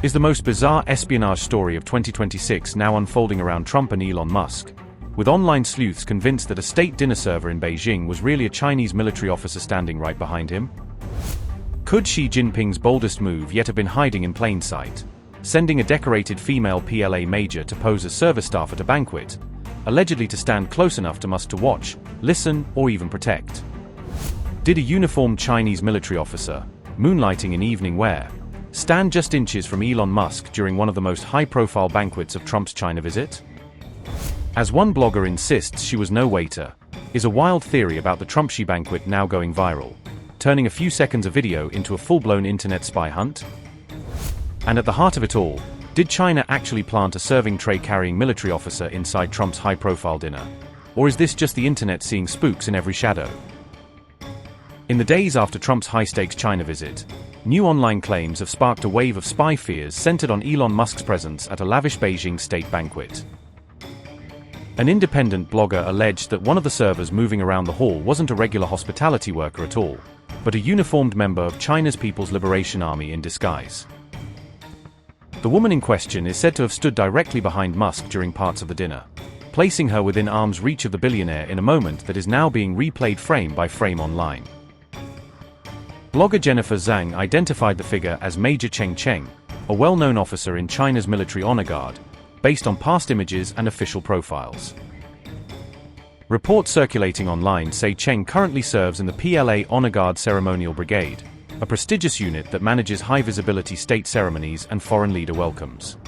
Is the most bizarre espionage story of 2026 now unfolding around Trump and Elon Musk, with online sleuths convinced that a state dinner server in Beijing was really a Chinese military officer standing right behind him? Could Xi Jinping's boldest move yet have been hiding in plain sight, sending a decorated female PLA major to pose as service staff at a banquet, allegedly to stand close enough to Musk to watch, listen, or even protect? Did a uniformed Chinese military officer, moonlighting in evening wear, stand just inches from Elon Musk during one of the most high-profile banquets of Trump's China visit? As one blogger insists she was no waiter, is a wild theory about the Trump-Xi banquet now going viral, turning a few seconds of video into a full-blown internet spy hunt? And at the heart of it all, did China actually plant a serving tray-carrying military officer inside Trump's high-profile dinner? Or is this just the internet seeing spooks in every shadow? In the days after Trump's high-stakes China visit, new online claims have sparked a wave of spy fears centered on Elon Musk's presence at a lavish Beijing state banquet. An independent blogger alleged that one of the servers moving around the hall wasn't a regular hospitality worker at all, but a uniformed member of China's People's Liberation Army in disguise. The woman in question is said to have stood directly behind Musk during parts of the dinner, placing her within arm's reach of the billionaire in a moment that is now being replayed frame by frame online. Blogger Jennifer Zhang identified the figure as Major Cheng, a well-known officer in China's military honor guard, based on past images and official profiles. Reports circulating online say Cheng currently serves in the PLA Honor Guard Ceremonial Brigade, a prestigious unit that manages high-visibility state ceremonies and foreign leader welcomes.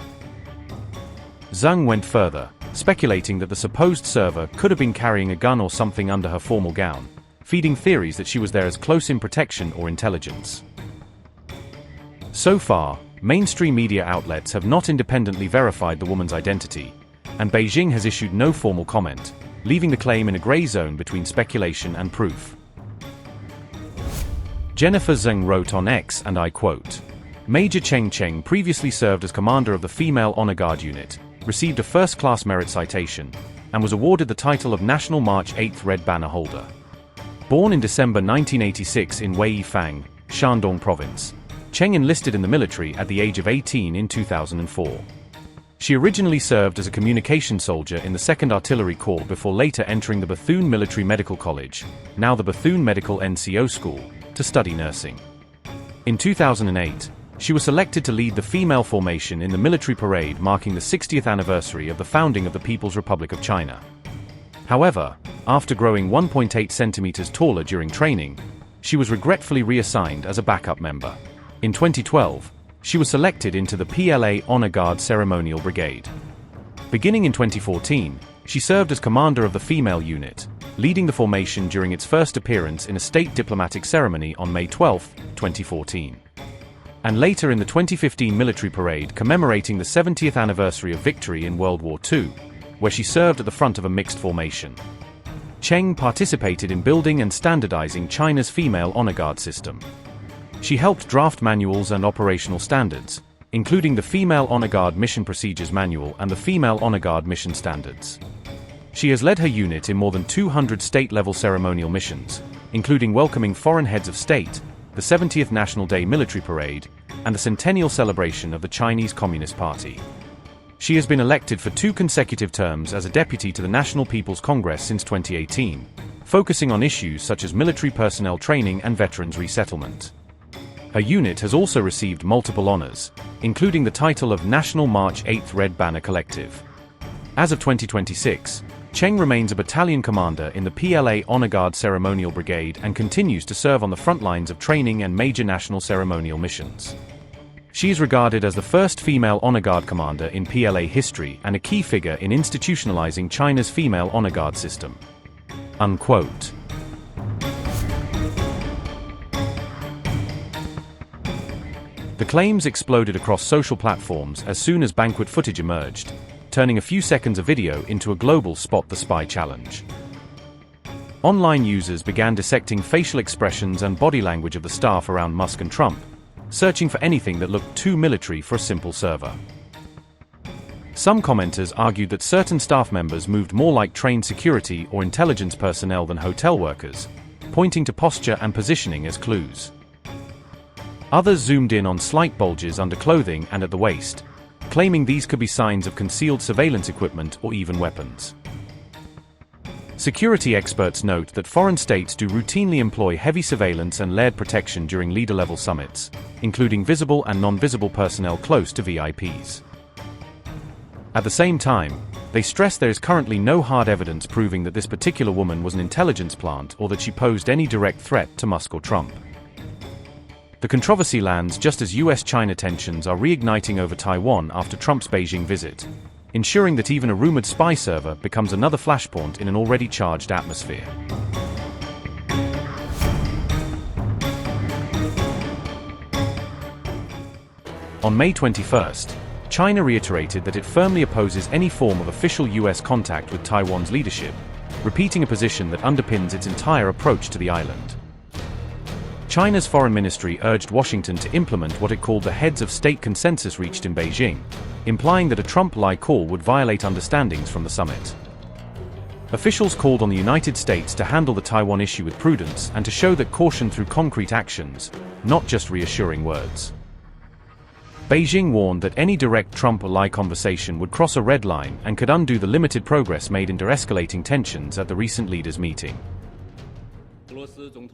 Zhang went further, speculating that the supposed server could have been carrying a gun or something under her formal gown, feeding theories that she was there as close-in protection or intelligence. So far, mainstream media outlets have not independently verified the woman's identity, and Beijing has issued no formal comment, leaving the claim in a grey zone between speculation and proof. Jennifer Zhang wrote on X, and I quote, "Major Cheng previously served as commander of the Female Honor Guard Unit, received a first-class merit citation, and was awarded the title of National March 8th Red Banner holder. Born in December 1986 in Weifang, Shandong Province, Cheng enlisted in the military at the age of 18 in 2004. She originally served as a communication soldier in the 2nd Artillery Corps before later entering the Bethune Military Medical College, now the Bethune Medical NCO School, to study nursing. In 2008, she was selected to lead the female formation in the military parade marking the 60th anniversary of the founding of the People's Republic of China. However, after growing 1.8 centimeters taller during training, she was regretfully reassigned as a backup member. In 2012, she was selected into the PLA Honor Guard Ceremonial Brigade. Beginning in 2014, she served as commander of the female unit, leading the formation during its first appearance in a state diplomatic ceremony on May 12, 2014. And later in the 2015 military parade commemorating the 70th anniversary of victory in World War II, where she served at the front of a mixed formation. Cheng participated in building and standardizing China's female honor guard system. She helped draft manuals and operational standards, including the Female Honor Guard Mission Procedures Manual and the Female Honor Guard Mission Standards. She has led her unit in more than 200 state-level ceremonial missions, including welcoming foreign heads of state, the 70th National Day Military Parade, and the centennial celebration of the Chinese Communist Party. She has been elected for 2 consecutive terms as a deputy to the National People's Congress since 2018, focusing on issues such as military personnel training and veterans resettlement. Her unit has also received multiple honors, including the title of National March 8th Red Banner Collective. As of 2026, Cheng remains a battalion commander in the PLA Honor Guard Ceremonial Brigade and continues to serve on the front lines of training and major national ceremonial missions. She is regarded as the first female honor guard commander in PLA history and a key figure in institutionalizing China's female honor guard system." Unquote. The claims exploded across social platforms as soon as banquet footage emerged, turning a few seconds of video into a global Spot the Spy challenge. Online users began dissecting facial expressions and body language of the staff around Musk and Trump, searching for anything that looked too military for a simple server. Some commenters argued that certain staff members moved more like trained security or intelligence personnel than hotel workers, pointing to posture and positioning as clues. Others zoomed in on slight bulges under clothing and at the waist, claiming these could be signs of concealed surveillance equipment or even weapons. Security experts note that foreign states do routinely employ heavy surveillance and layered protection during leader-level summits, including visible and non-visible personnel close to VIPs. At the same time, they stress there is currently no hard evidence proving that this particular woman was an intelligence plant or that she posed any direct threat to Musk or Trump. The controversy lands just as US-China tensions are reigniting over Taiwan after Trump's Beijing visit, ensuring that even a rumored spy server becomes another flashpoint in an already charged atmosphere. On May 21st, China reiterated that it firmly opposes any form of official US contact with Taiwan's leadership, repeating a position that underpins its entire approach to the island. China's foreign ministry urged Washington to implement what it called the heads of state consensus reached in Beijing, implying that a Trump-like call would violate understandings from the summit. Officials called on the United States to handle the Taiwan issue with prudence and to show that caution through concrete actions, not just reassuring words. Beijing warned that any direct Trump-like conversation would cross a red line and could undo the limited progress made in de-escalating tensions at the recent leaders' meeting.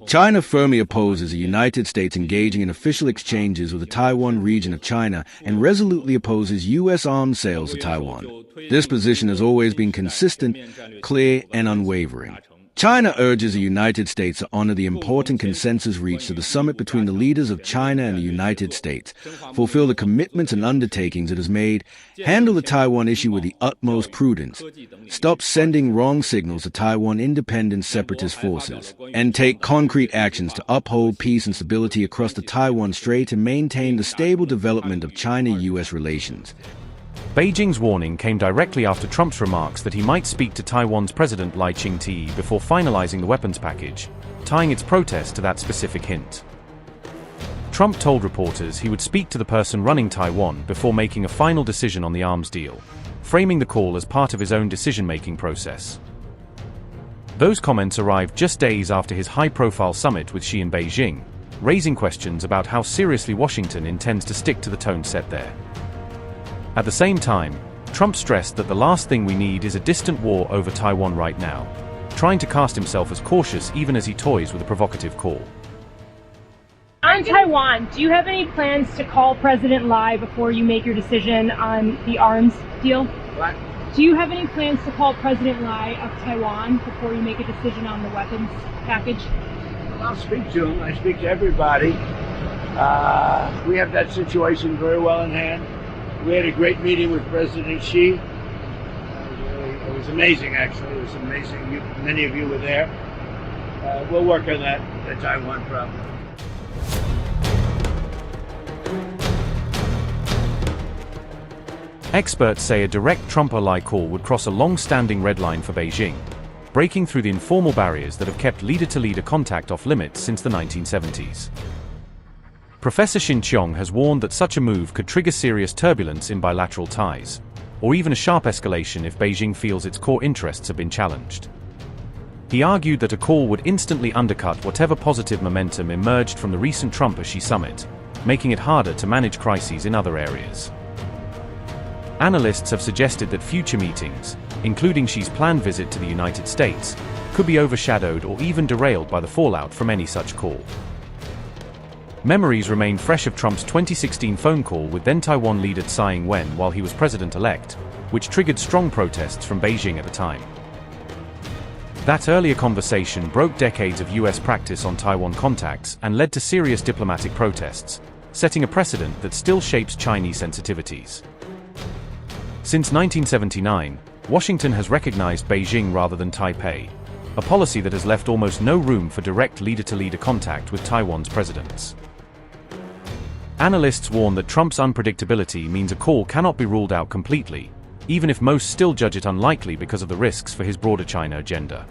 China firmly opposes the United States engaging in official exchanges with the Taiwan region of China and resolutely opposes U.S. arms sales to Taiwan. This position has always been consistent, clear, and unwavering. China urges the United States to honor the important consensus reached at the summit between the leaders of China and the United States, fulfill the commitments and undertakings it has made, handle the Taiwan issue with the utmost prudence, stop sending wrong signals to Taiwan independent separatist forces, and take concrete actions to uphold peace and stability across the Taiwan Strait and maintain the stable development of China-US relations. Beijing's warning came directly after Trump's remarks that he might speak to Taiwan's President Lai Ching-te before finalizing the weapons package, tying its protest to that specific hint. Trump told reporters he would speak to the person running Taiwan before making a final decision on the arms deal, framing the call as part of his own decision-making process. Those comments arrived just days after his high-profile summit with Xi in Beijing, raising questions about how seriously Washington intends to stick to the tone set there. At the same time, Trump stressed that the last thing we need is a distant war over Taiwan right now, trying to cast himself as cautious even as he toys with a provocative call. On Taiwan, do you have any plans to call President Lai before you make your decision on the arms deal? What? Do you have any plans to call President Lai of Taiwan before you make a decision on the weapons package? I'll speak to him. I speak to everybody. We have that situation very well in hand. We had a great meeting with President Xi. It was amazing, actually. It was amazing. Many of you were there. We'll work on that, the Taiwan problem. Experts say a direct Trump-like call would cross a long-standing red line for Beijing, breaking through the informal barriers that have kept leader-to-leader contact off limits since the 1970s. Professor Xin Cheng has warned that such a move could trigger serious turbulence in bilateral ties, or even a sharp escalation if Beijing feels its core interests have been challenged. He argued that a call would instantly undercut whatever positive momentum emerged from the recent Trump-Xi summit, making it harder to manage crises in other areas. Analysts have suggested that future meetings, including Xi's planned visit to the United States, could be overshadowed or even derailed by the fallout from any such call. Memories remain fresh of Trump's 2016 phone call with then-Taiwan leader Tsai Ing-wen while he was president-elect, which triggered strong protests from Beijing at the time. That earlier conversation broke decades of US practice on Taiwan contacts and led to serious diplomatic protests, setting a precedent that still shapes Chinese sensitivities. Since 1979, Washington has recognized Beijing rather than Taipei, a policy that has left almost no room for direct leader-to-leader contact with Taiwan's presidents. Analysts warn that Trump's unpredictability means a call cannot be ruled out completely, even if most still judge it unlikely because of the risks for his broader China agenda.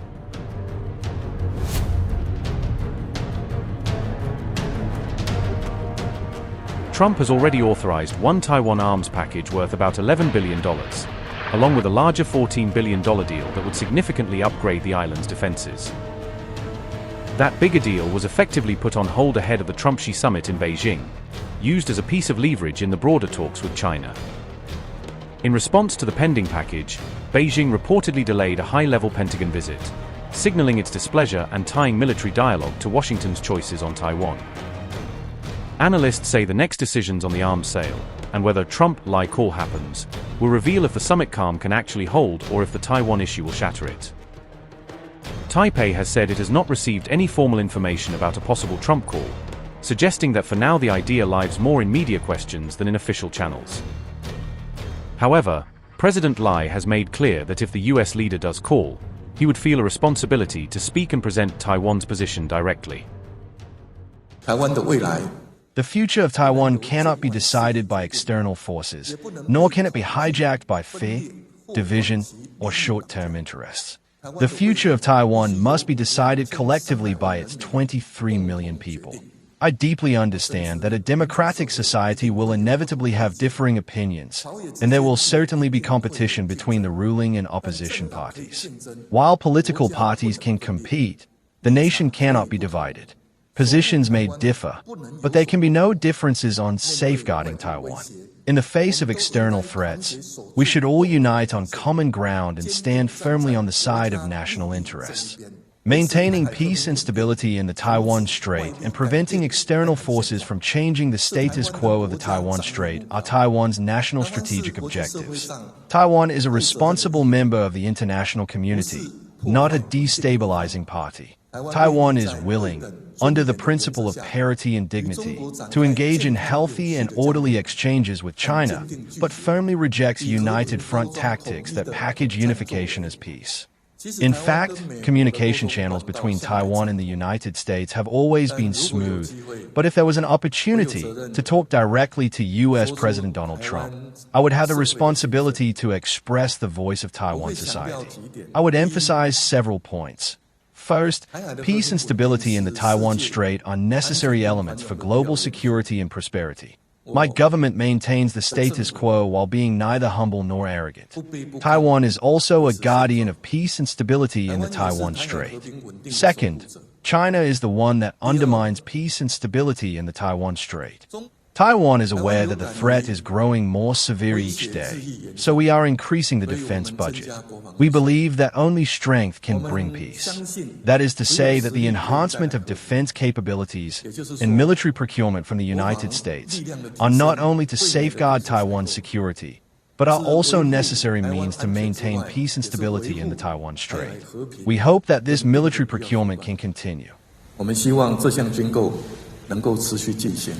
Trump has already authorized one Taiwan arms package worth about $11 billion, along with a larger $14 billion deal that would significantly upgrade the island's defenses. That bigger deal was effectively put on hold ahead of the Trump-Xi summit in Beijing, used as a piece of leverage in the broader talks with China. In response to the pending package, Beijing reportedly delayed a high-level Pentagon visit, signaling its displeasure and tying military dialogue to Washington's choices on Taiwan. Analysts say the next decisions on the arms sale, and whether Trump-like call happens, will reveal if the summit calm can actually hold or if the Taiwan issue will shatter it. Taipei has said it has not received any formal information about a possible Trump call, suggesting that for now the idea lies more in media questions than in official channels. However, President Lai has made clear that if the US leader does call, he would feel a responsibility to speak and present Taiwan's position directly. The future of Taiwan cannot be decided by external forces, nor can it be hijacked by fear, division, or short-term interests. The future of Taiwan must be decided collectively by its 23 million people. I deeply understand that a democratic society will inevitably have differing opinions, and there will certainly be competition between the ruling and opposition parties. While political parties can compete, the nation cannot be divided. Positions may differ, but there can be no differences on safeguarding Taiwan. In the face of external threats, we should all unite on common ground and stand firmly on the side of national interests. Maintaining peace and stability in the Taiwan Strait and preventing external forces from changing the status quo of the Taiwan Strait are Taiwan's national strategic objectives. Taiwan is a responsible member of the international community, not a destabilizing party. Taiwan is willing, under the principle of parity and dignity, to engage in healthy and orderly exchanges with China, but firmly rejects united front tactics that package unification as peace. In fact, communication channels between Taiwan and the United States have always been smooth, but if there was an opportunity to talk directly to U.S. President Donald Trump, I would have the responsibility to express the voice of Taiwan society. I would emphasize several points. First, peace and stability in the Taiwan Strait are necessary elements for global security and prosperity. My government maintains the status quo while being neither humble nor arrogant. Taiwan is also a guardian of peace and stability in the Taiwan Strait. Second, China is the one that undermines peace and stability in the Taiwan Strait. Taiwan is aware that the threat is growing more severe each day, so we are increasing the defense budget. We believe that only strength can bring peace. That is to say that the enhancement of defense capabilities and military procurement from the United States are not only to safeguard Taiwan's security, but are also necessary means to maintain peace and stability in the Taiwan Strait. We hope that this military procurement can continue. 我们希望这项军购能够持续进行。